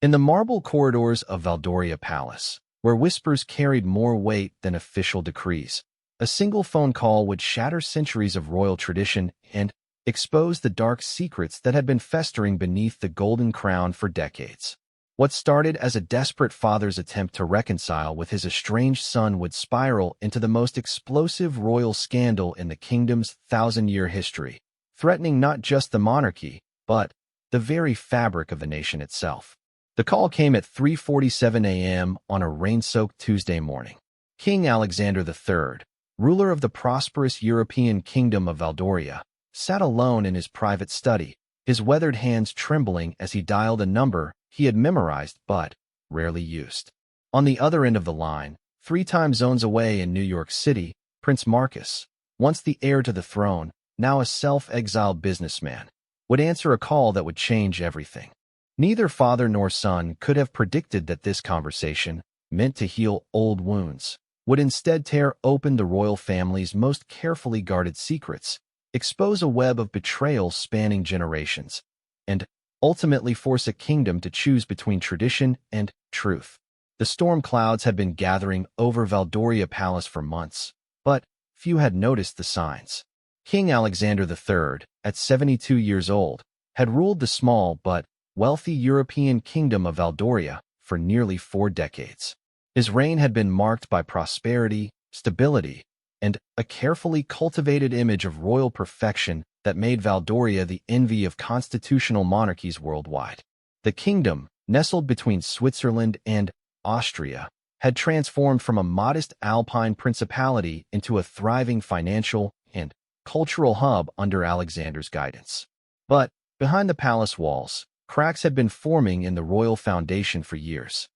In the marble corridors of Valdoria Palace, where whispers carried more weight than official decrees, a single phone call would shatter centuries of royal tradition and expose the dark secrets that had been festering beneath the golden crown for decades. What started as a desperate father's attempt to reconcile with his estranged son would spiral into the most explosive royal scandal in the kingdom's thousand-year history, threatening not just the monarchy, but the very fabric of the nation itself. The call came at 3:47 a.m. on a rain-soaked Tuesday morning. King Alexander III, ruler of the prosperous European kingdom of Valdoria, sat alone in his private study, his weathered hands trembling as he dialed a number he had memorized but rarely used. On the other end of the line, 3 time zones away in New York City, Prince Marcus, once the heir to the throne, now a self-exiled businessman, would answer a call that would change everything. Neither father nor son could have predicted that this conversation, meant to heal old wounds, would instead tear open the royal family's most carefully guarded secrets, expose a web of betrayal spanning generations, and ultimately force a kingdom to choose between tradition and truth. The storm clouds had been gathering over Valdoria Palace for months, but few had noticed the signs. King Alexander III, at 72 years old, had ruled the small but wealthy European kingdom of Valdoria for nearly 4 decades. His reign had been marked by prosperity, stability, and a carefully cultivated image of royal perfection that made Valdoria the envy of constitutional monarchies worldwide. The kingdom, nestled between Switzerland and Austria, had transformed from a modest alpine principality into a thriving financial and cultural hub under Alexander's guidance. But behind the palace walls, cracks had been forming in the royal foundation for years.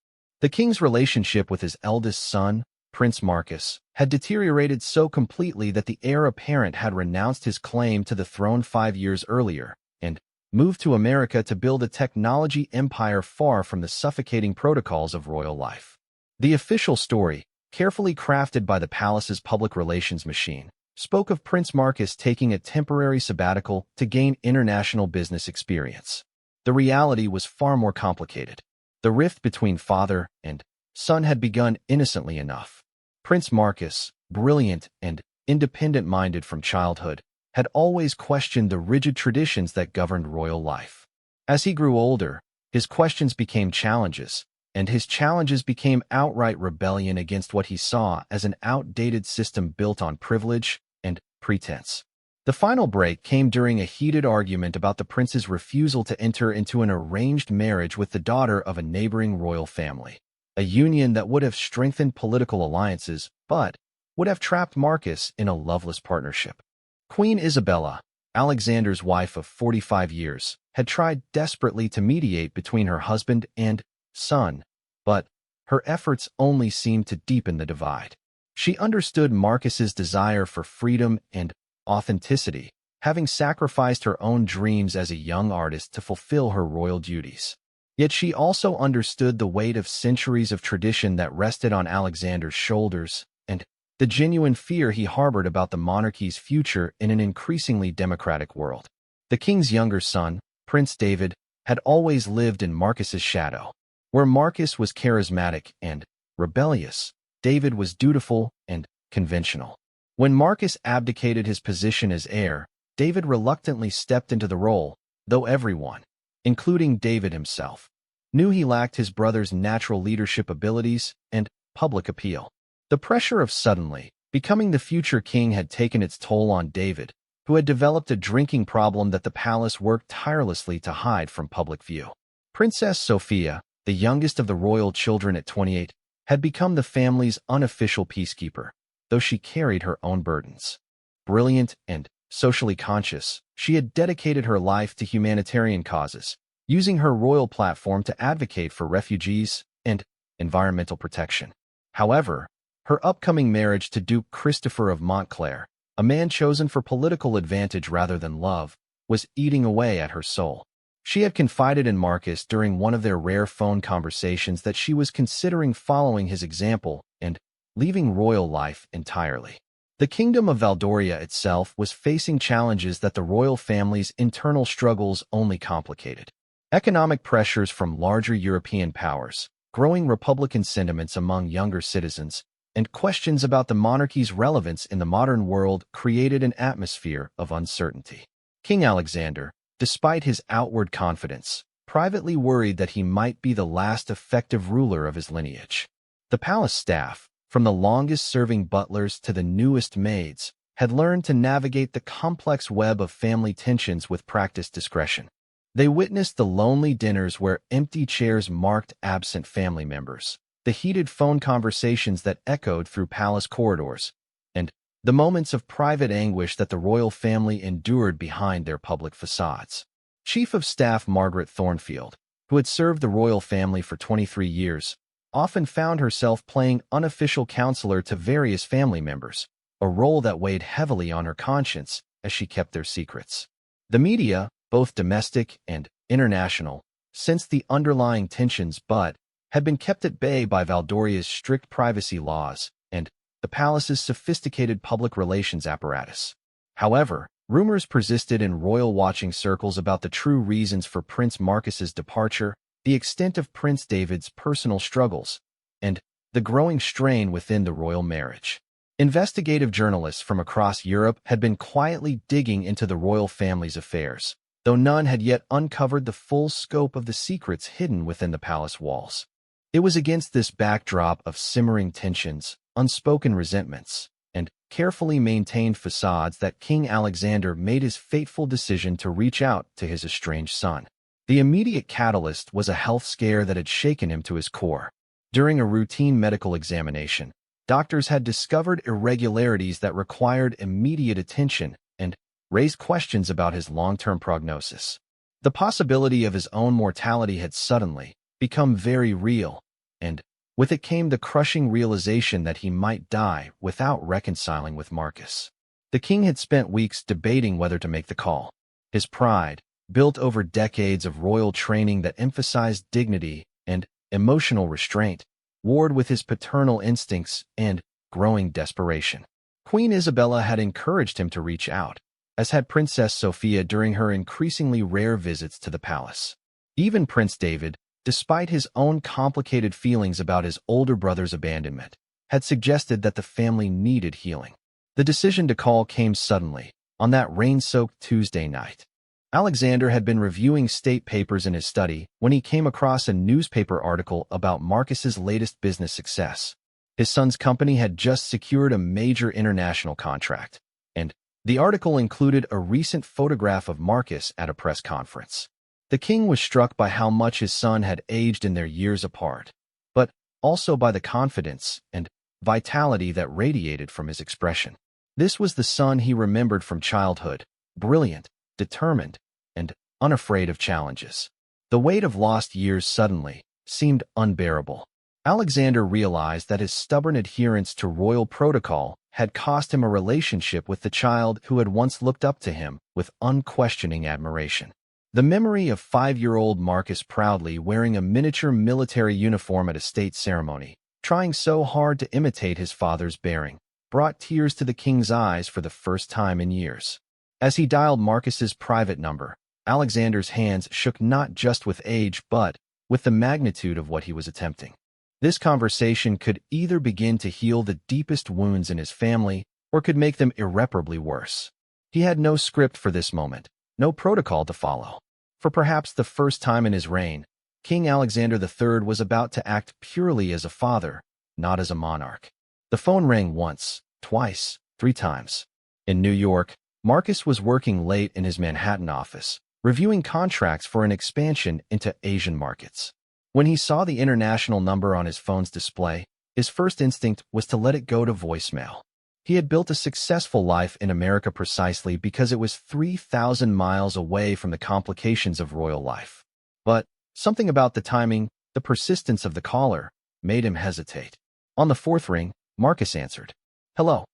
The king's relationship with his eldest son, Prince Marcus, had deteriorated so completely that the heir apparent had renounced his claim to the throne 5 years earlier and moved to America to build a technology empire far from the suffocating protocols of royal life. The official story, carefully crafted by the palace's public relations machine, spoke of Prince Marcus taking a temporary sabbatical to gain international business experience. The reality was far more complicated. The rift between father and son had begun innocently enough. Prince Marcus, brilliant and independent-minded from childhood, had always questioned the rigid traditions that governed royal life. As he grew older, his questions became challenges, and his challenges became outright rebellion against what he saw as an outdated system built on privilege and pretense. The final break came during a heated argument about the prince's refusal to enter into an arranged marriage with the daughter of a neighboring royal family, a union that would have strengthened political alliances but would have trapped Marcus in a loveless partnership. Queen Isabella, Alexander's wife of 45 years, had tried desperately to mediate between her husband and son, but her efforts only seemed to deepen the divide. She understood Marcus's desire for freedom and authenticity, having sacrificed her own dreams as a young artist to fulfill her royal duties. Yet she also understood the weight of centuries of tradition that rested on Alexander's shoulders and the genuine fear he harbored about the monarchy's future in an increasingly democratic world. The king's younger son, Prince David, had always lived in Marcus's shadow. Where Marcus was charismatic and rebellious, David was dutiful and conventional. When Marcus abdicated his position as heir, David reluctantly stepped into the role, though everyone, including David himself, knew he lacked his brother's natural leadership abilities and public appeal. The pressure of suddenly becoming the future king had taken its toll on David, who had developed a drinking problem that the palace worked tirelessly to hide from public view. Princess Sophia, the youngest of the royal children at 28, had become the family's unofficial peacekeeper, though she carried her own burdens. Brilliant and socially conscious, she had dedicated her life to humanitarian causes, using her royal platform to advocate for refugees and environmental protection. However, her upcoming marriage to Duke Christopher of Montclair, a man chosen for political advantage rather than love, was eating away at her soul. She had confided in Marcus during one of their rare phone conversations that she was considering following his example and leaving royal life entirely. The kingdom of Valdoria itself was facing challenges that the royal family's internal struggles only complicated. Economic pressures from larger European powers, growing Republican sentiments among younger citizens, and questions about the monarchy's relevance in the modern world created an atmosphere of uncertainty. King Alexander, despite his outward confidence, privately worried that he might be the last effective ruler of his lineage. The palace staff, from the longest-serving butlers to the newest maids, had learned to navigate the complex web of family tensions with practiced discretion. They witnessed the lonely dinners where empty chairs marked absent family members, the heated phone conversations that echoed through palace corridors, and the moments of private anguish that the royal family endured behind their public facades. Chief of Staff Margaret Thornfield, who had served the royal family for 23 years, often found herself playing unofficial counselor to various family members, a role that weighed heavily on her conscience as she kept their secrets. The media, both domestic and international, sensed the underlying tensions but had been kept at bay by Valdoria's strict privacy laws and the palace's sophisticated public relations apparatus. However, rumors persisted in royal watching circles about the true reasons for Prince Marcus's departure, the extent of Prince David's personal struggles, and the growing strain within the royal marriage. Investigative journalists from across Europe had been quietly digging into the royal family's affairs, though none had yet uncovered the full scope of the secrets hidden within the palace walls. It was against this backdrop of simmering tensions, unspoken resentments, and carefully maintained facades that King Alexander made his fateful decision to reach out to his estranged son. The immediate catalyst was a health scare that had shaken him to his core. During a routine medical examination, doctors had discovered irregularities that required immediate attention and raised questions about his long-term prognosis. The possibility of his own mortality had suddenly become very real, and with it came the crushing realization that he might die without reconciling with Marcus. The king had spent weeks debating whether to make the call. His pride, built over decades of royal training that emphasized dignity and emotional restraint, warred with his paternal instincts and growing desperation. Queen Isabella had encouraged him to reach out, as had Princess Sophia during her increasingly rare visits to the palace. Even Prince David, despite his own complicated feelings about his older brother's abandonment, had suggested that the family needed healing. The decision to call came suddenly, on that rain-soaked Tuesday night. Alexander had been reviewing state papers in his study when he came across a newspaper article about Marcus's latest business success. His son's company had just secured a major international contract, and the article included a recent photograph of Marcus at a press conference. The king was struck by how much his son had aged in their years apart, but also by the confidence and vitality that radiated from his expression. This was the son he remembered from childhood, brilliant, determined, and unafraid of challenges. The weight of lost years suddenly seemed unbearable. Alexander realized that his stubborn adherence to royal protocol had cost him a relationship with the child who had once looked up to him with unquestioning admiration. The memory of 5-year-old Marcus proudly wearing a miniature military uniform at a state ceremony, trying so hard to imitate his father's bearing, brought tears to the king's eyes for the first time in years. As he dialed Marcus's private number, Alexander's hands shook not just with age but with the magnitude of what he was attempting. This conversation could either begin to heal the deepest wounds in his family or could make them irreparably worse. He had no script for this moment, no protocol to follow. For perhaps the first time in his reign, King Alexander III was about to act purely as a father, not as a monarch. The phone rang once, twice, 3 times. In New York, Marcus was working late in his Manhattan office, reviewing contracts for an expansion into Asian markets. When he saw the international number on his phone's display, his first instinct was to let it go to voicemail. He had built a successful life in America precisely because it was 3,000 miles away from the complications of royal life. But something about the timing, the persistence of the caller, made him hesitate. On the 4th ring, Marcus answered. "Hello."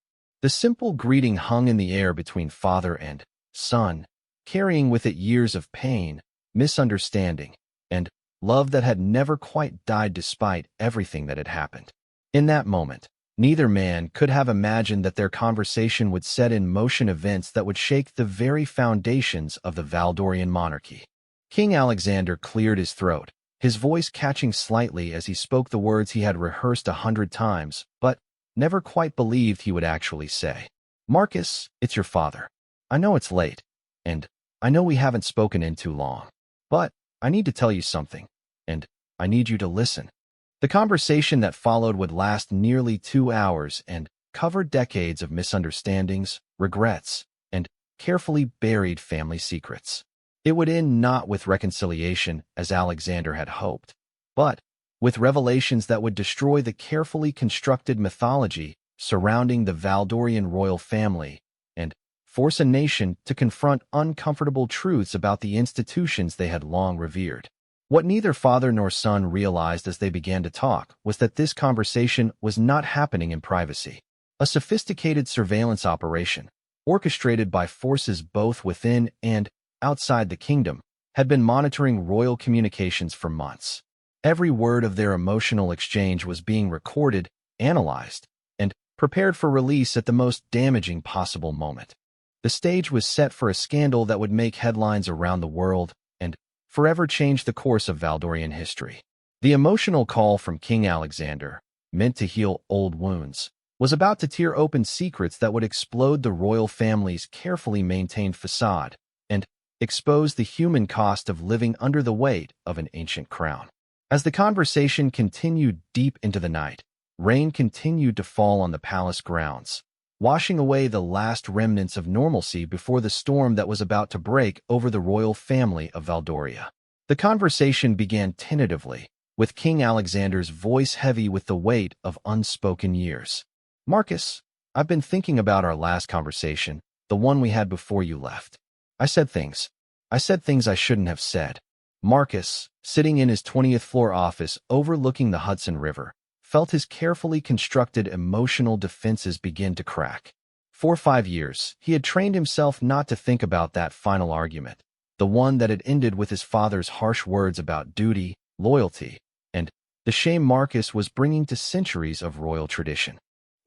The simple greeting hung in the air between father and son, carrying with it years of pain, misunderstanding, and love that had never quite died despite everything that had happened. In that moment, neither man could have imagined that their conversation would set in motion events that would shake the very foundations of the Valdorian monarchy. King Alexander cleared his throat, his voice catching slightly as he spoke the words he had rehearsed 100 times, but never quite believed he would actually say. Marcus, it's your father. I know it's late, and I know we haven't spoken in too long, but I need to tell you something, and I need you to listen. The conversation that followed would last nearly 2 hours and cover decades of misunderstandings, regrets, and carefully buried family secrets. It would end not with reconciliation, as Alexander had hoped, but with revelations that would destroy the carefully constructed mythology surrounding the Valdorian royal family and force a nation to confront uncomfortable truths about the institutions they had long revered. What neither father nor son realized as they began to talk was that this conversation was not happening in privacy. A sophisticated surveillance operation, orchestrated by forces both within and outside the kingdom, had been monitoring royal communications for months. Every word of their emotional exchange was being recorded, analyzed, and prepared for release at the most damaging possible moment. The stage was set for a scandal that would make headlines around the world and forever change the course of Valdorian history. The emotional call from King Alexander, meant to heal old wounds, was about to tear open secrets that would explode the royal family's carefully maintained facade and expose the human cost of living under the weight of an ancient crown. As the conversation continued deep into the night, rain continued to fall on the palace grounds, washing away the last remnants of normalcy before the storm that was about to break over the royal family of Valdoria. The conversation began tentatively, with King Alexander's voice heavy with the weight of unspoken years. Marcus, I've been thinking about our last conversation, the one we had before you left. I said things I shouldn't have said. Marcus, sitting in his 20th floor office overlooking the Hudson River, felt his carefully constructed emotional defenses begin to crack. For 5 years, he had trained himself not to think about that final argument, the one that had ended with his father's harsh words about duty, loyalty, and the shame Marcus was bringing to centuries of royal tradition.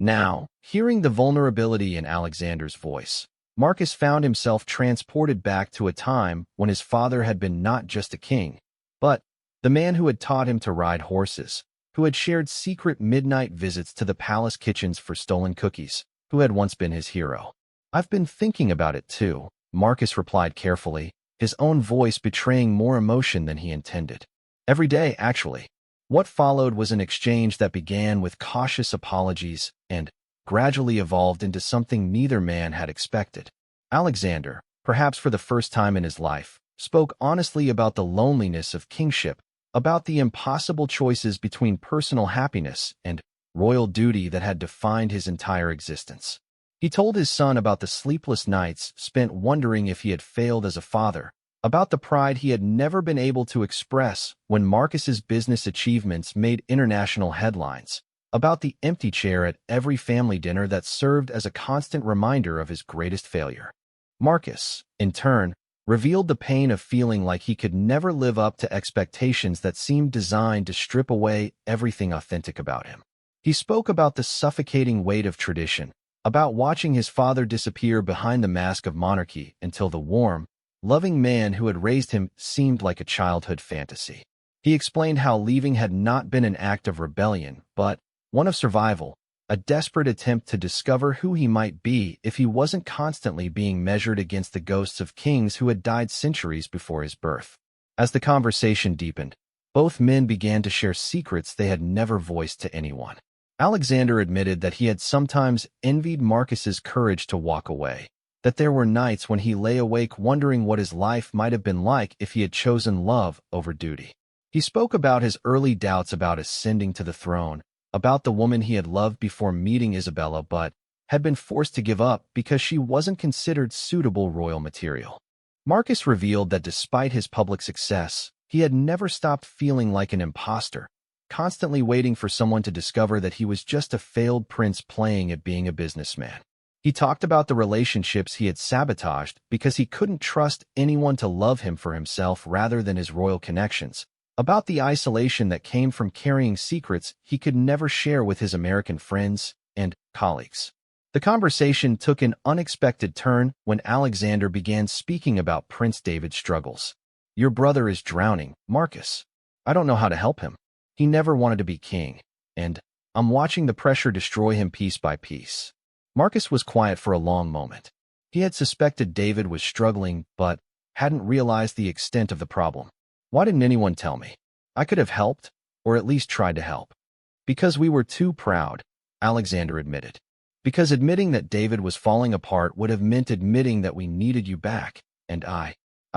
Now, hearing the vulnerability in Alexander's voice, Marcus found himself transported back to a time when his father had been not just a king, but the man who had taught him to ride horses, who had shared secret midnight visits to the palace kitchens for stolen cookies, who had once been his hero. I've been thinking about it too, Marcus replied carefully, his own voice betraying more emotion than he intended. Every day, actually. What followed was an exchange that began with cautious apologies and gradually evolved into something neither man had expected. Alexander, perhaps for the first time in his life, spoke honestly about the loneliness of kingship, about the impossible choices between personal happiness and royal duty that had defined his entire existence. He told his son about the sleepless nights spent wondering if he had failed as a father, about the pride he had never been able to express when Marcus's business achievements made international headlines, about the empty chair at every family dinner that served as a constant reminder of his greatest failure. Marcus, in turn, revealed the pain of feeling like he could never live up to expectations that seemed designed to strip away everything authentic about him. He spoke about the suffocating weight of tradition, about watching his father disappear behind the mask of monarchy until the warm, loving man who had raised him seemed like a childhood fantasy. He explained how leaving had not been an act of rebellion, but one of survival, a desperate attempt to discover who he might be if he wasn't constantly being measured against the ghosts of kings who had died centuries before his birth. As the conversation deepened, both men began to share secrets they had never voiced to anyone. Alexander admitted that he had sometimes envied Marcus's courage to walk away, that there were nights when he lay awake wondering what his life might have been like if he had chosen love over duty. He spoke about his early doubts about ascending to the throne, about the woman he had loved before meeting Isabella but had been forced to give up because she wasn't considered suitable royal material. Marcus revealed that despite his public success, he had never stopped feeling like an imposter, constantly waiting for someone to discover that he was just a failed prince playing at being a businessman. He talked about the relationships he had sabotaged because he couldn't trust anyone to love him for himself rather than his royal connections, about the isolation that came from carrying secrets he could never share with his American friends and colleagues. The conversation took an unexpected turn when Alexander began speaking about Prince David's struggles. Your brother is drowning, Marcus. I don't know how to help him. He never wanted to be king, and I'm watching the pressure destroy him piece by piece. Marcus was quiet for a long moment. He had suspected David was struggling, but hadn't realized the extent of the problem. Why didn't anyone tell me? I could have helped, or at least tried to help. Because we were too proud, Alexander admitted. Because admitting that David was falling apart would have meant admitting that we needed you back, and I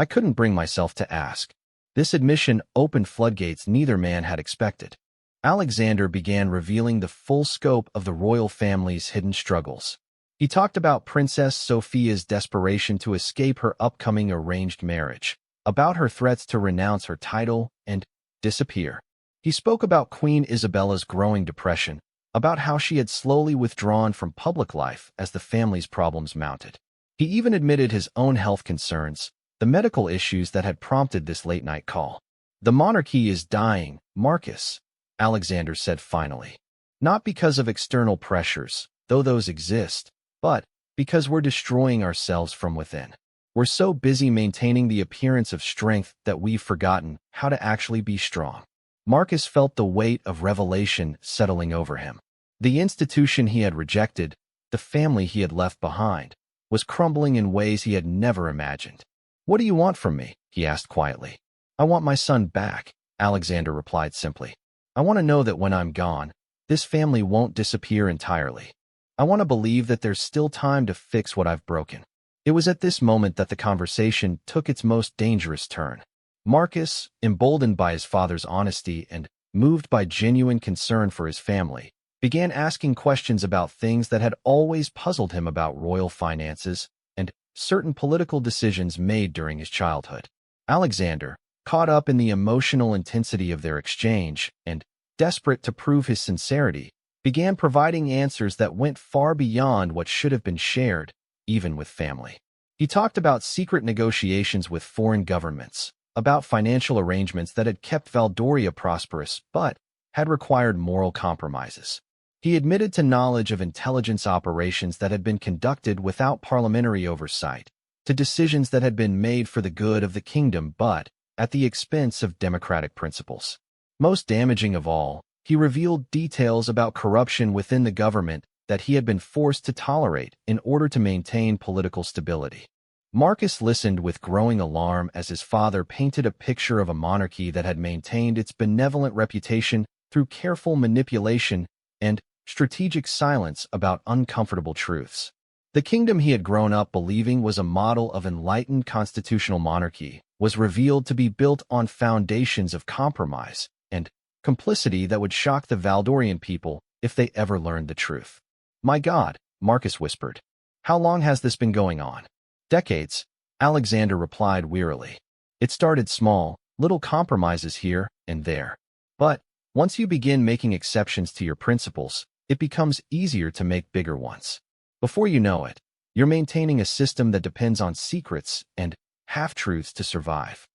couldn't bring myself to ask. This admission opened floodgates neither man had expected. Alexander began revealing the full scope of the royal family's hidden struggles. He talked about Princess Sophia's desperation to escape her upcoming arranged marriage, about her threats to renounce her title and disappear. He spoke about Queen Isabella's growing depression, about how she had slowly withdrawn from public life as the family's problems mounted. He even admitted his own health concerns, the medical issues that had prompted this late-night call. The monarchy is dying, Marcus, Alexander said finally. Not because of external pressures, though those exist, but because we're destroying ourselves from within. We're so busy maintaining the appearance of strength that we've forgotten how to actually be strong. Marcus felt the weight of revelation settling over him. The institution he had rejected, the family he had left behind, was crumbling in ways he had never imagined. What do you want from me? He asked quietly. I want my son back, Alexander replied simply. I want to know that when I'm gone, this family won't disappear entirely. I want to believe that there's still time to fix what I've broken. It was at this moment that the conversation took its most dangerous turn. Marcus, emboldened by his father's honesty and moved by genuine concern for his family, began asking questions about things that had always puzzled him about royal finances and certain political decisions made during his childhood. Alexander, caught up in the emotional intensity of their exchange and desperate to prove his sincerity, began providing answers that went far beyond what should have been shared, even with family. He talked about secret negotiations with foreign governments, about financial arrangements that had kept Valdoria prosperous but had required moral compromises. He admitted to knowledge of intelligence operations that had been conducted without parliamentary oversight, to decisions that had been made for the good of the kingdom but at the expense of democratic principles. Most damaging of all, he revealed details about corruption within the government that he had been forced to tolerate in order to maintain political stability. Marcus listened with growing alarm as his father painted a picture of a monarchy that had maintained its benevolent reputation through careful manipulation and strategic silence about uncomfortable truths. The kingdom he had grown up believing was a model of enlightened constitutional monarchy was revealed to be built on foundations of compromise and complicity that would shock the Valdorian people if they ever learned the truth. My God, Marcus whispered. How long has this been going on? Decades, Alexander replied wearily. It started small, little compromises here and there. But once you begin making exceptions to your principles, it becomes easier to make bigger ones. Before you know it, you're maintaining a system that depends on secrets and half-truths to survive.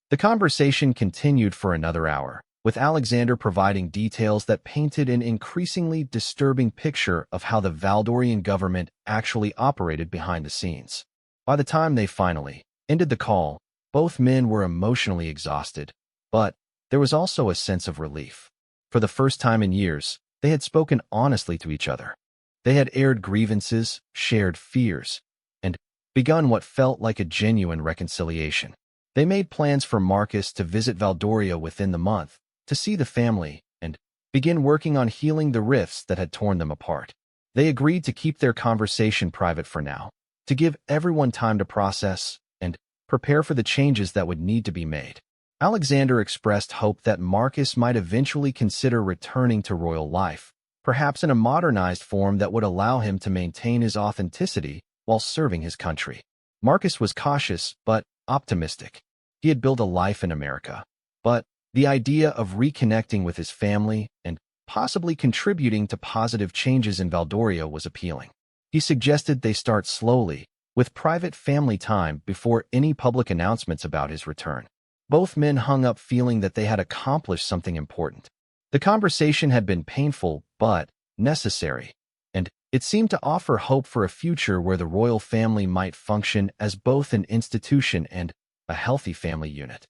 The conversation continued for another hour, with Alexander providing details that painted an increasingly disturbing picture of how the Valdorian government actually operated behind the scenes. By the time they finally ended the call, both men were emotionally exhausted, but there was also a sense of relief. For the first time in years, they had spoken honestly to each other. They had aired grievances, shared fears, and begun what felt like a genuine reconciliation. They made plans for Marcus to visit Valdoria within the month, to see the family, and begin working on healing the rifts that had torn them apart. They agreed to keep their conversation private for now, to give everyone time to process and prepare for the changes that would need to be made. Alexander expressed hope that Marcus might eventually consider returning to royal life, perhaps in a modernized form that would allow him to maintain his authenticity while serving his country. Marcus was cautious but optimistic. He had built a life in America, but the idea of reconnecting with his family and possibly contributing to positive changes in Valdoria was appealing. He suggested they start slowly, with private family time before any public announcements about his return. Both men hung up feeling that they had accomplished something important. The conversation had been painful but necessary, and it seemed to offer hope for a future where the royal family might function as both an institution and a healthy family unit.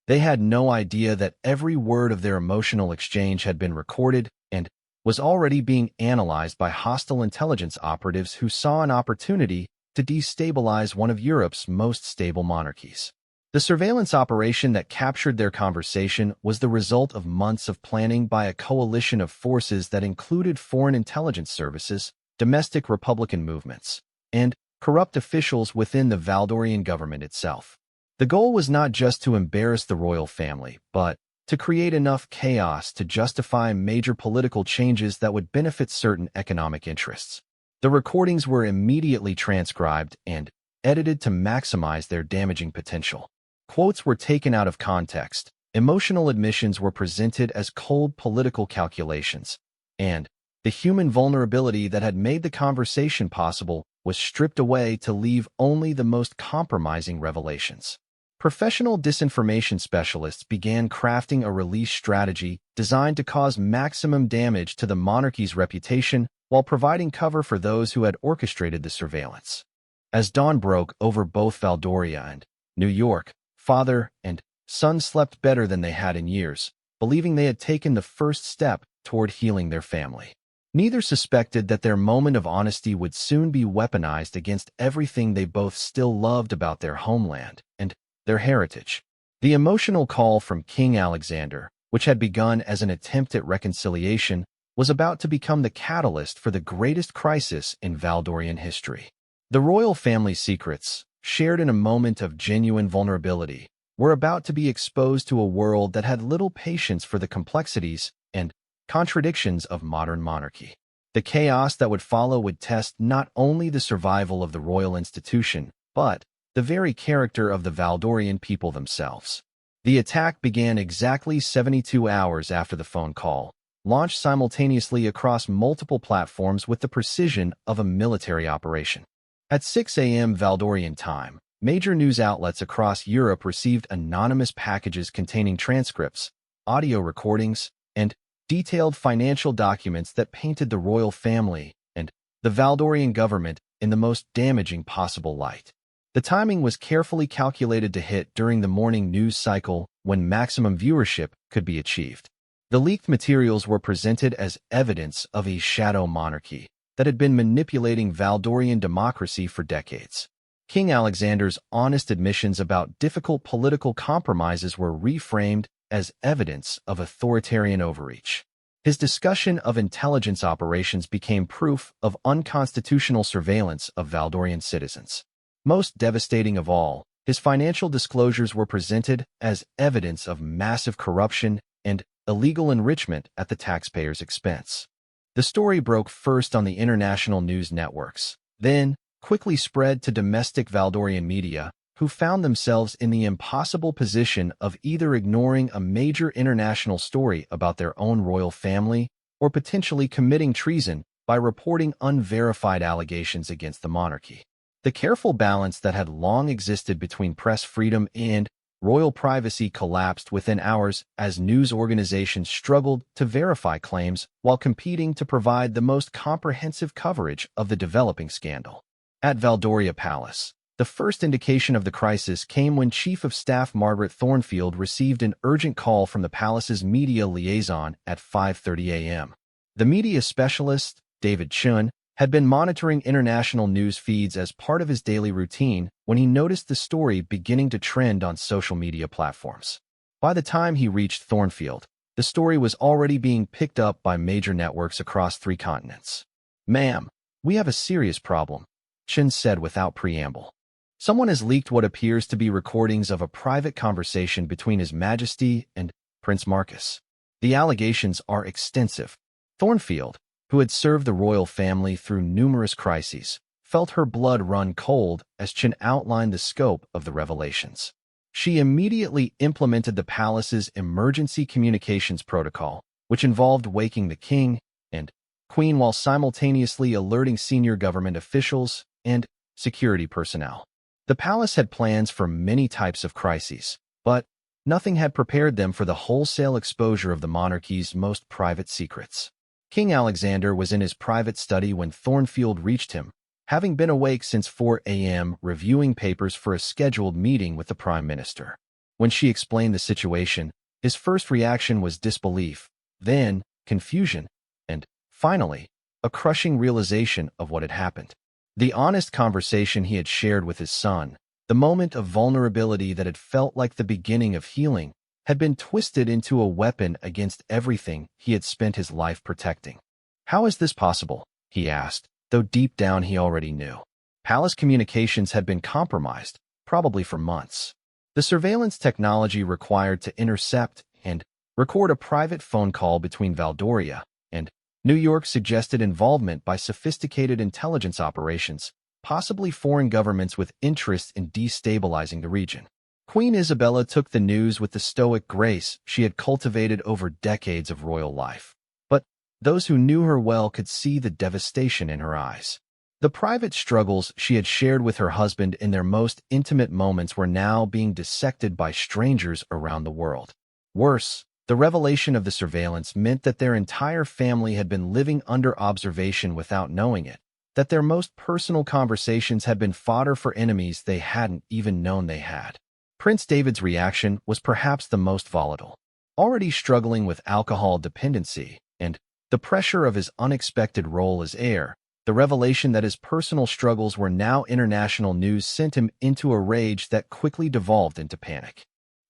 They had no idea that every word of their emotional exchange had been recorded and was already being analyzed by hostile intelligence operatives who saw an opportunity to destabilize one of Europe's most stable monarchies. The surveillance operation that captured their conversation was the result of months of planning by a coalition of forces that included foreign intelligence services, domestic Republican movements, and corrupt officials within the Valdorian government itself. The goal was not just to embarrass the royal family, but to create enough chaos to justify major political changes that would benefit certain economic interests. The recordings were immediately transcribed and edited to maximize their damaging potential. Quotes were taken out of context, emotional admissions were presented as cold political calculations, and the human vulnerability that had made the conversation possible was stripped away to leave only the most compromising revelations. Professional disinformation specialists began crafting a release strategy designed to cause maximum damage to the monarchy's reputation while providing cover for those who had orchestrated the surveillance. As dawn broke over both Valdoria and New York, father and son slept better than they had in years, believing they had taken the first step toward healing their family. Neither suspected that their moment of honesty would soon be weaponized against everything they both still loved about their homeland and their heritage. The emotional call from King Alexander, which had begun as an attempt at reconciliation, was about to become the catalyst for the greatest crisis in Valdorian history. The royal family's secrets, shared in a moment of genuine vulnerability, were about to be exposed to a world that had little patience for the complexities and contradictions of modern monarchy. The chaos that would follow would test not only the survival of the royal institution, but the very character of the Valdorian people themselves. The attack began exactly 72 hours after the phone call, launched simultaneously across multiple platforms with the precision of a military operation. At 6 a.m. Valdorian time, major news outlets across Europe received anonymous packages containing transcripts, audio recordings, and detailed financial documents that painted the royal family and the Valdorian government in the most damaging possible light. The timing was carefully calculated to hit during the morning news cycle when maximum viewership could be achieved. The leaked materials were presented as evidence of a shadow monarchy that had been manipulating Valdorian democracy for decades. King Alexander's honest admissions about difficult political compromises were reframed as evidence of authoritarian overreach. His discussion of intelligence operations became proof of unconstitutional surveillance of Valdorian citizens. Most devastating of all, his financial disclosures were presented as evidence of massive corruption and illegal enrichment at the taxpayers' expense. The story broke first on the international news networks, then quickly spread to domestic Valdorian media, who found themselves in the impossible position of either ignoring a major international story about their own royal family or potentially committing treason by reporting unverified allegations against the monarchy. The careful balance that had long existed between press freedom and royal privacy collapsed within hours as news organizations struggled to verify claims while competing to provide the most comprehensive coverage of the developing scandal. At Valdoria Palace, the first indication of the crisis came when Chief of Staff Margaret Thornfield received an urgent call from the palace's media liaison at 5:30 a.m. The media specialist, David Chun, had been monitoring international news feeds as part of his daily routine when he noticed the story beginning to trend on social media platforms. By the time he reached Thornfield, the story was already being picked up by major networks across 3 continents. "Ma'am, we have a serious problem," Chun said without preamble. "Someone has leaked what appears to be recordings of a private conversation between His Majesty and Prince Marcus. The allegations are extensive." Thornfield, who had served the royal family through numerous crises, felt her blood run cold as Chun outlined the scope of the revelations. She immediately implemented the palace's emergency communications protocol, which involved waking the king and queen while simultaneously alerting senior government officials and security personnel. The palace had plans for many types of crises, but nothing had prepared them for the wholesale exposure of the monarchy's most private secrets. King Alexander was in his private study when Thornfield reached him, having been awake since 4 a.m. reviewing papers for a scheduled meeting with the Prime Minister. When she explained the situation, his first reaction was disbelief, then confusion, and, finally, a crushing realization of what had happened. The honest conversation he had shared with his son, the moment of vulnerability that had felt like the beginning of healing, had been twisted into a weapon against everything he had spent his life protecting. "How is this possible?" he asked, though deep down he already knew. Palace communications had been compromised, probably for months. The surveillance technology required to intercept and record a private phone call between Valdoria and New York suggested involvement by sophisticated intelligence operations, possibly foreign governments with interest in destabilizing the region. Queen Isabella took the news with the stoic grace she had cultivated over decades of royal life. But those who knew her well could see the devastation in her eyes. The private struggles she had shared with her husband in their most intimate moments were now being dissected by strangers around the world. Worse, the revelation of the surveillance meant that their entire family had been living under observation without knowing it, that their most personal conversations had been fodder for enemies they hadn't even known they had. Prince David's reaction was perhaps the most volatile. Already struggling with alcohol dependency and the pressure of his unexpected role as heir, the revelation that his personal struggles were now international news sent him into a rage that quickly devolved into panic.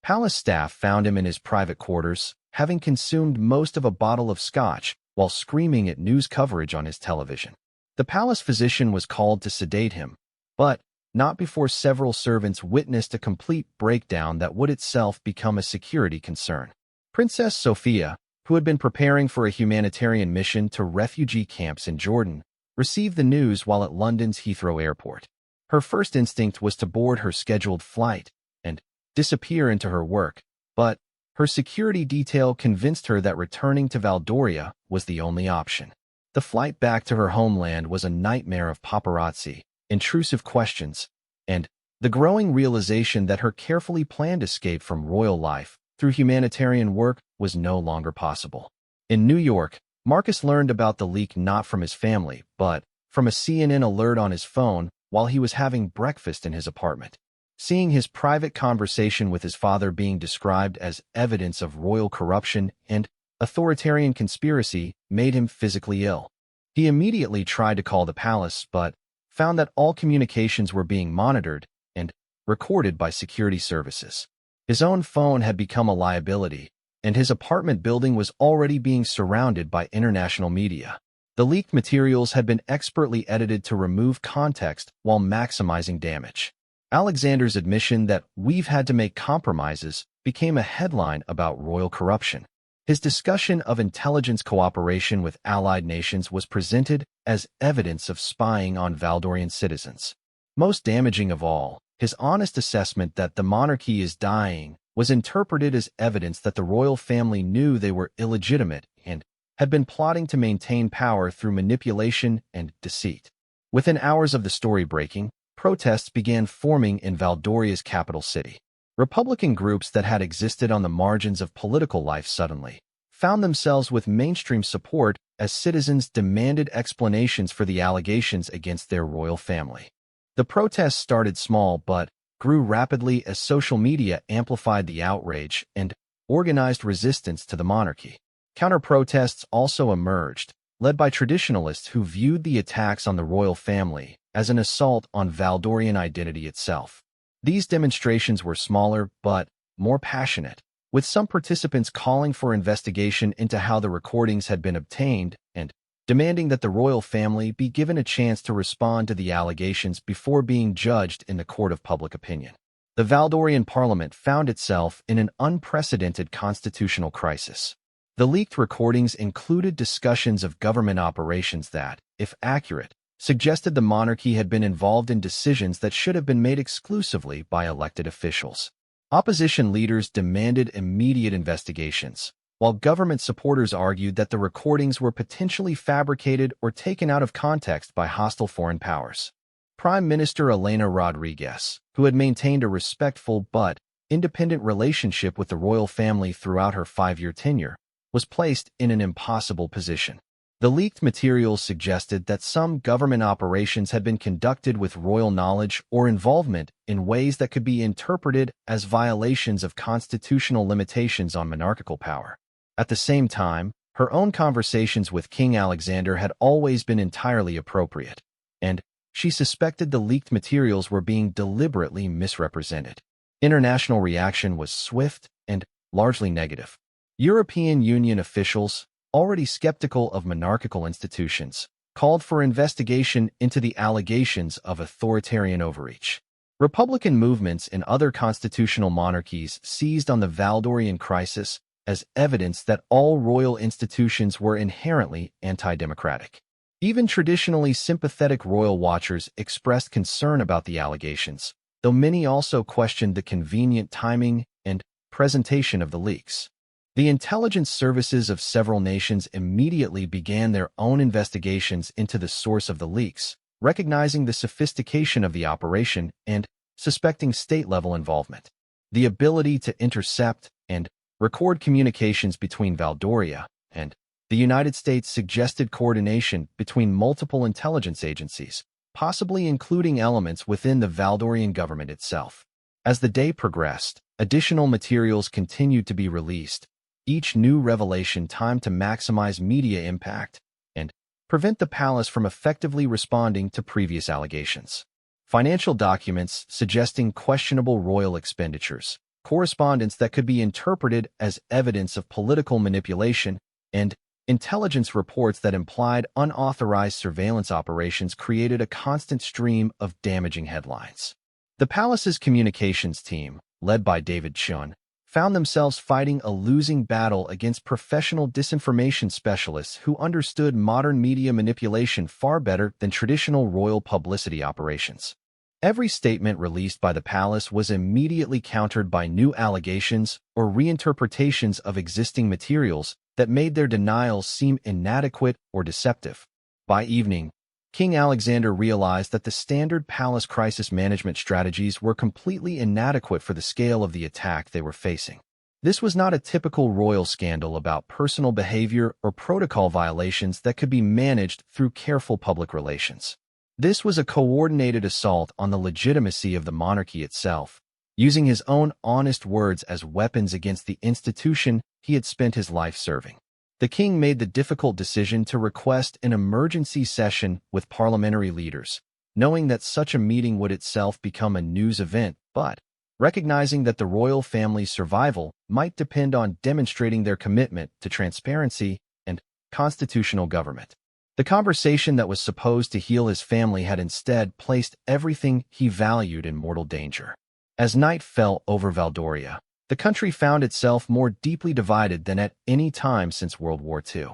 Palace staff found him in his private quarters, having consumed most of a bottle of scotch while screaming at news coverage on his television. The palace physician was called to sedate him, but not before several servants witnessed a complete breakdown that would itself become a security concern. Princess Sophia, who had been preparing for a humanitarian mission to refugee camps in Jordan, received the news while at London's Heathrow Airport. Her first instinct was to board her scheduled flight and disappear into her work, but her security detail convinced her that returning to Valdoria was the only option. The flight back to her homeland was a nightmare of paparazzi, intrusive questions, and the growing realization that her carefully planned escape from royal life through humanitarian work was no longer possible. In New York, Marcus learned about the leak not from his family, but from a CNN alert on his phone while he was having breakfast in his apartment. Seeing his private conversation with his father being described as evidence of royal corruption and authoritarian conspiracy made him physically ill. He immediately tried to call the palace, but found that all communications were being monitored and recorded by security services. His own phone had become a liability, and his apartment building was already being surrounded by international media. The leaked materials had been expertly edited to remove context while maximizing damage. Alexander's admission that "we've had to make compromises" became a headline about royal corruption. His discussion of intelligence cooperation with allied nations was presented as evidence of spying on Valdorian citizens. Most damaging of all, his honest assessment that the monarchy is dying was interpreted as evidence that the royal family knew they were illegitimate and had been plotting to maintain power through manipulation and deceit. Within hours of the story breaking, protests began forming in Valdoria's capital city. Republican groups that had existed on the margins of political life suddenly found themselves with mainstream support as citizens demanded explanations for the allegations against their royal family. The protests started small but grew rapidly as social media amplified the outrage and organized resistance to the monarchy. Counter-protests also emerged, led by traditionalists who viewed the attacks on the royal family as an assault on Valdorian identity itself. These demonstrations were smaller but more passionate, with some participants calling for investigation into how the recordings had been obtained and demanding that the royal family be given a chance to respond to the allegations before being judged in the court of public opinion. The Valdorian parliament found itself in an unprecedented constitutional crisis. The leaked recordings included discussions of government operations that, if accurate, suggested the monarchy had been involved in decisions that should have been made exclusively by elected officials. Opposition leaders demanded immediate investigations, while government supporters argued that the recordings were potentially fabricated or taken out of context by hostile foreign powers. Prime Minister Elena Rodriguez, who had maintained a respectful but independent relationship with the royal family throughout her 5-year tenure, was placed in an impossible position. The leaked materials suggested that some government operations had been conducted with royal knowledge or involvement in ways that could be interpreted as violations of constitutional limitations on monarchical power. At the same time, her own conversations with King Alexander had always been entirely appropriate, and she suspected the leaked materials were being deliberately misrepresented. International reaction was swift and largely negative. European Union officials, already skeptical of monarchical institutions, called for investigation into the allegations of authoritarian overreach. Republican movements in other constitutional monarchies seized on the Valdorian crisis as evidence that all royal institutions were inherently anti-democratic. Even traditionally sympathetic royal watchers expressed concern about the allegations, though many also questioned the convenient timing and presentation of the leaks. The intelligence services of several nations immediately began their own investigations into the source of the leaks, recognizing the sophistication of the operation and suspecting state-level involvement. The ability to intercept and record communications between Valdoria and the United States suggested coordination between multiple intelligence agencies, possibly including elements within the Valdorian government itself. As the day progressed, additional materials continued to be released, each new revelation timed to maximize media impact and prevent the palace from effectively responding to previous allegations. Financial documents suggesting questionable royal expenditures, correspondence that could be interpreted as evidence of political manipulation, and intelligence reports that implied unauthorized surveillance operations created a constant stream of damaging headlines. The palace's communications team, led by David Chun, found themselves fighting a losing battle against professional disinformation specialists who understood modern media manipulation far better than traditional royal publicity operations. Every statement released by the palace was immediately countered by new allegations or reinterpretations of existing materials that made their denials seem inadequate or deceptive. By evening, King Alexander realized that the standard palace crisis management strategies were completely inadequate for the scale of the attack they were facing. This was not a typical royal scandal about personal behavior or protocol violations that could be managed through careful public relations. This was a coordinated assault on the legitimacy of the monarchy itself, using his own honest words as weapons against the institution he had spent his life serving. The king made the difficult decision to request an emergency session with parliamentary leaders, knowing that such a meeting would itself become a news event, but recognizing that the royal family's survival might depend on demonstrating their commitment to transparency and constitutional government. The conversation that was supposed to heal his family had instead placed everything he valued in mortal danger. As night fell over Valdoria, the country found itself more deeply divided than at any time since World War II.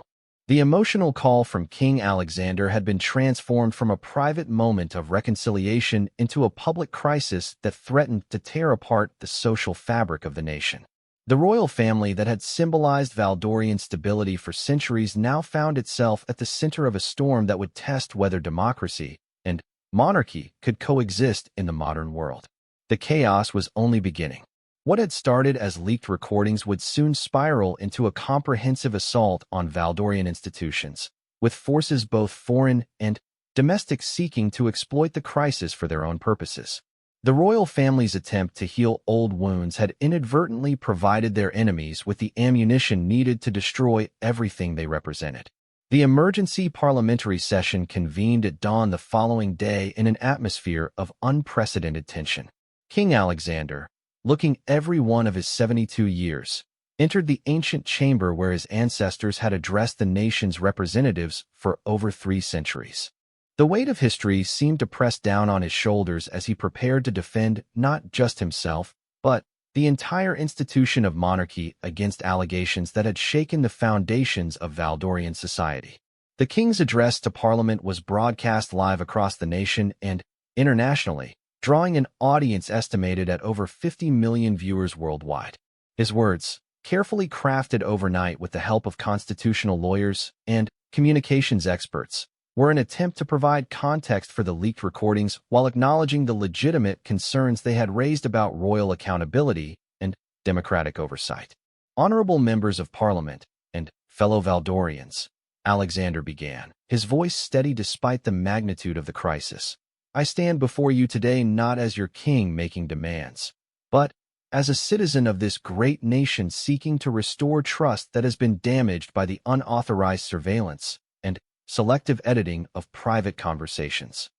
The emotional call from King Alexander had been transformed from a private moment of reconciliation into a public crisis that threatened to tear apart the social fabric of the nation. The royal family that had symbolized Valdorian stability for centuries now found itself at the center of a storm that would test whether democracy and monarchy could coexist in the modern world. The chaos was only beginning. What had started as leaked recordings would soon spiral into a comprehensive assault on Valdorian institutions, with forces both foreign and domestic seeking to exploit the crisis for their own purposes. The royal family's attempt to heal old wounds had inadvertently provided their enemies with the ammunition needed to destroy everything they represented. The emergency parliamentary session convened at dawn the following day in an atmosphere of unprecedented tension. King Alexander, looking every one of his 72 years, entered the ancient chamber where his ancestors had addressed the nation's representatives for over 3 centuries. The weight of history seemed to press down on his shoulders as he prepared to defend not just himself, but the entire institution of monarchy against allegations that had shaken the foundations of Valdorian society. The king's address to Parliament was broadcast live across the nation and internationally, drawing an audience estimated at over 50 million viewers worldwide. His words, carefully crafted overnight with the help of constitutional lawyers and communications experts, were an attempt to provide context for the leaked recordings while acknowledging the legitimate concerns they had raised about royal accountability and democratic oversight. Honorable members of Parliament and fellow Valdorians, Alexander began, his voice steady despite the magnitude of the crisis. I stand before you today not as your king making demands, but as a citizen of this great nation seeking to restore trust that has been damaged by the unauthorized surveillance and selective editing of private conversations.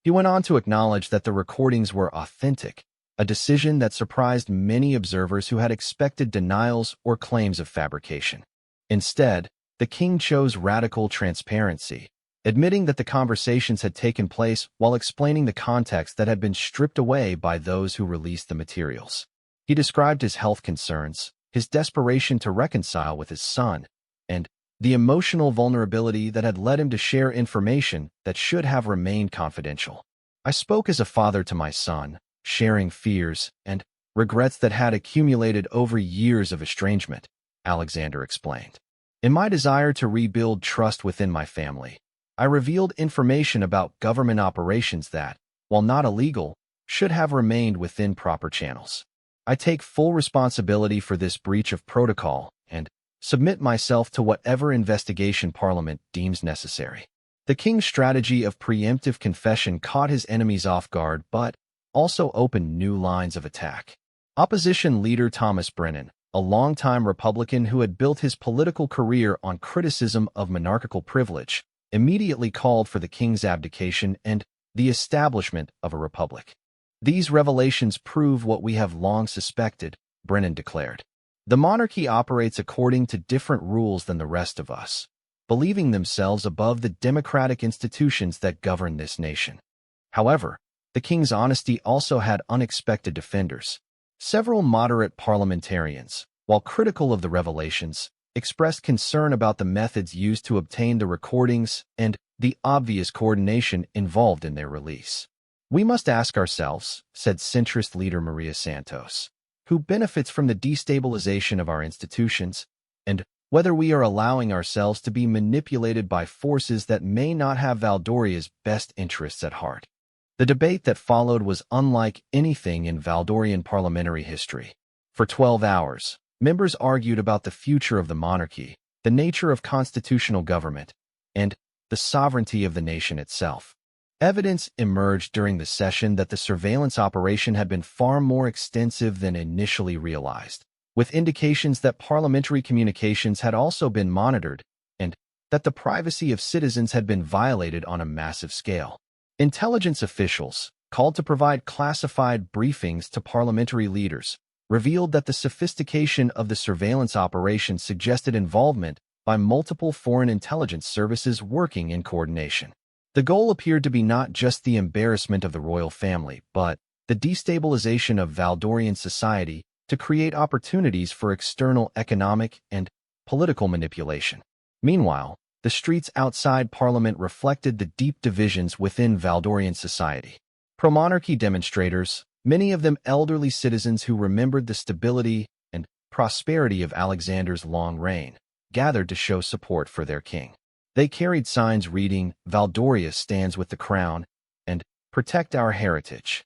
He went on to acknowledge that the recordings were authentic, a decision that surprised many observers who had expected denials or claims of fabrication. Instead, the king chose radical transparency, admitting that the conversations had taken place while explaining the context that had been stripped away by those who released the materials. He described his health concerns, his desperation to reconcile with his son, and the emotional vulnerability that had led him to share information that should have remained confidential. I spoke as a father to my son, sharing fears and regrets that had accumulated over years of estrangement, Alexander explained. In my desire to rebuild trust within my family, I revealed information about government operations that, while not illegal, should have remained within proper channels. I take full responsibility for this breach of protocol and submit myself to whatever investigation Parliament deems necessary. The king's strategy of preemptive confession caught his enemies off guard but also opened new lines of attack. Opposition leader Thomas Brennan, a longtime Republican who had built his political career on criticism of monarchical privilege, immediately called for the king's abdication and the establishment of a republic. These revelations prove what we have long suspected, Brennan declared. The monarchy operates according to different rules than the rest of us, believing themselves above the democratic institutions that govern this nation. However, the king's honesty also had unexpected defenders. Several moderate parliamentarians, while critical of the revelations, expressed concern about the methods used to obtain the recordings and the obvious coordination involved in their release. We must ask ourselves, said centrist leader Maria Santos, who benefits from the destabilization of our institutions, and whether we are allowing ourselves to be manipulated by forces that may not have Valdoria's best interests at heart. The debate that followed was unlike anything in Valdorian parliamentary history. For 12 hours, members argued about the future of the monarchy, the nature of constitutional government, and the sovereignty of the nation itself. Evidence emerged during the session that the surveillance operation had been far more extensive than initially realized, with indications that parliamentary communications had also been monitored and that the privacy of citizens had been violated on a massive scale. Intelligence officials, called to provide classified briefings to parliamentary leaders, revealed that the sophistication of the surveillance operation suggested involvement by multiple foreign intelligence services working in coordination. The goal appeared to be not just the embarrassment of the royal family, but the destabilization of Valdorian society to create opportunities for external economic and political manipulation. Meanwhile, the streets outside Parliament reflected the deep divisions within Valdorian society. Pro-monarchy demonstrators, many of them elderly citizens who remembered the stability and prosperity of Alexander's long reign, gathered to show support for their king. They carried signs reading, "Valdoria stands with the crown," and "Protect our heritage."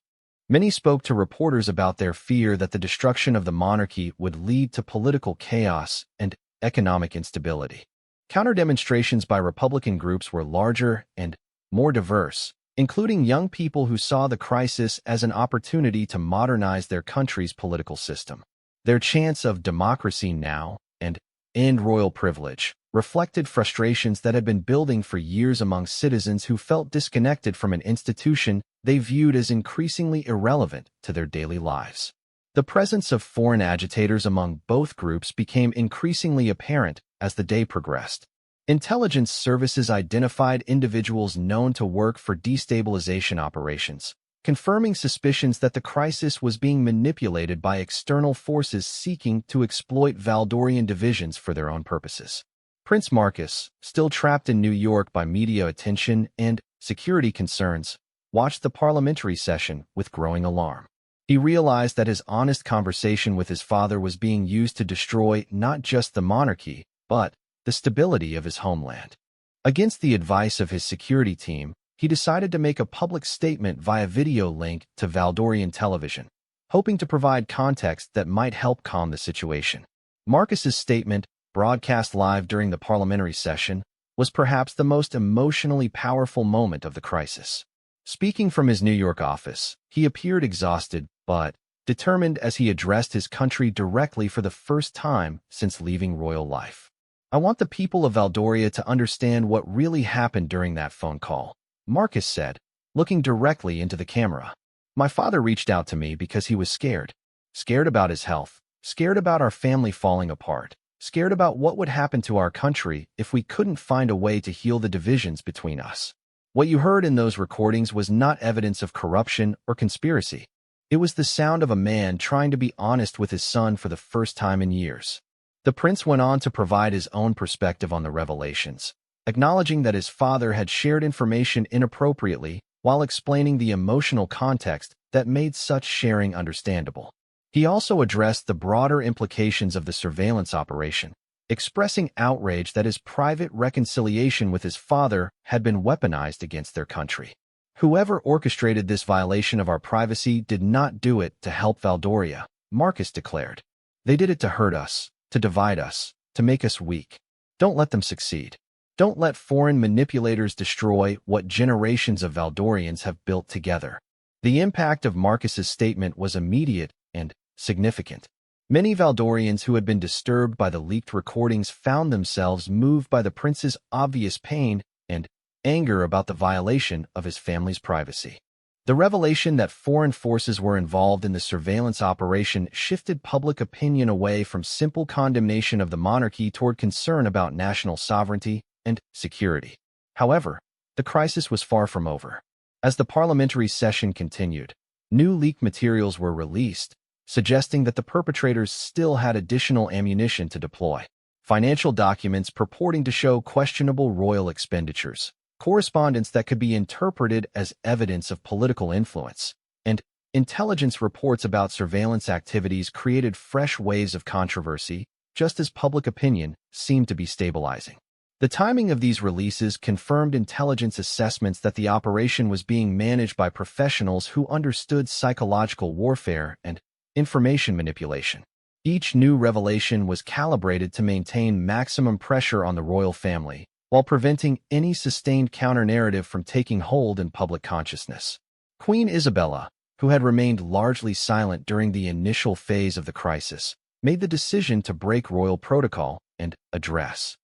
Many spoke to reporters about their fear that the destruction of the monarchy would lead to political chaos and economic instability. Counter-demonstrations by Republican groups were larger and more diverse, including young people who saw the crisis as an opportunity to modernize their country's political system. Their chants of "democracy now" and "end royal privilege" reflected frustrations that had been building for years among citizens who felt disconnected from an institution they viewed as increasingly irrelevant to their daily lives. The presence of foreign agitators among both groups became increasingly apparent as the day progressed. Intelligence services identified individuals known to work for destabilization operations, confirming suspicions that the crisis was being manipulated by external forces seeking to exploit Valdorian divisions for their own purposes. Prince Marcus, still trapped in New York by media attention and security concerns, watched the parliamentary session with growing alarm. He realized that his honest conversation with his father was being used to destroy not just the monarchy, but the stability of his homeland. Against the advice of his security team, he decided to make a public statement via video link to Valdorian television, hoping to provide context that might help calm the situation. Marcus's statement, broadcast live during the parliamentary session, was perhaps the most emotionally powerful moment of the crisis. Speaking from his New York office, he appeared exhausted but determined as he addressed his country directly for the first time since leaving royal life. "I want the people of Valdoria to understand what really happened during that phone call," Marcus said, looking directly into the camera. "My father reached out to me because he was scared. Scared about his health, scared about our family falling apart, scared about what would happen to our country if we couldn't find a way to heal the divisions between us." What you heard in those recordings was not evidence of corruption or conspiracy. It was the sound of a man trying to be honest with his son for the first time in years. The prince went on to provide his own perspective on the revelations, acknowledging that his father had shared information inappropriately while explaining the emotional context that made such sharing understandable. He also addressed the broader implications of the surveillance operation, expressing outrage that his private reconciliation with his father had been weaponized against their country. "Whoever orchestrated this violation of our privacy did not do it to help Valdoria," Marcus declared. "They did it to hurt us, to divide us, to make us weak. Don't let them succeed. Don't let foreign manipulators destroy what generations of Valdorians have built together." The impact of Marcus's statement was immediate and significant. Many Valdorians who had been disturbed by the leaked recordings found themselves moved by the prince's obvious pain and anger about the violation of his family's privacy. The revelation that foreign forces were involved in the surveillance operation shifted public opinion away from simple condemnation of the monarchy toward concern about national sovereignty and security. However, the crisis was far from over. As the parliamentary session continued, new leaked materials were released, suggesting that the perpetrators still had additional ammunition to deploy. Financial documents purporting to show questionable royal expenditures, correspondence that could be interpreted as evidence of political influence, and intelligence reports about surveillance activities created fresh waves of controversy, just as public opinion seemed to be stabilizing. The timing of these releases confirmed intelligence assessments that the operation was being managed by professionals who understood psychological warfare and information manipulation. Each new revelation was calibrated to maintain maximum pressure on the royal family, while preventing any sustained counter-narrative from taking hold in public consciousness. Queen Isabella, who had remained largely silent during the initial phase of the crisis, made the decision to break royal protocol and address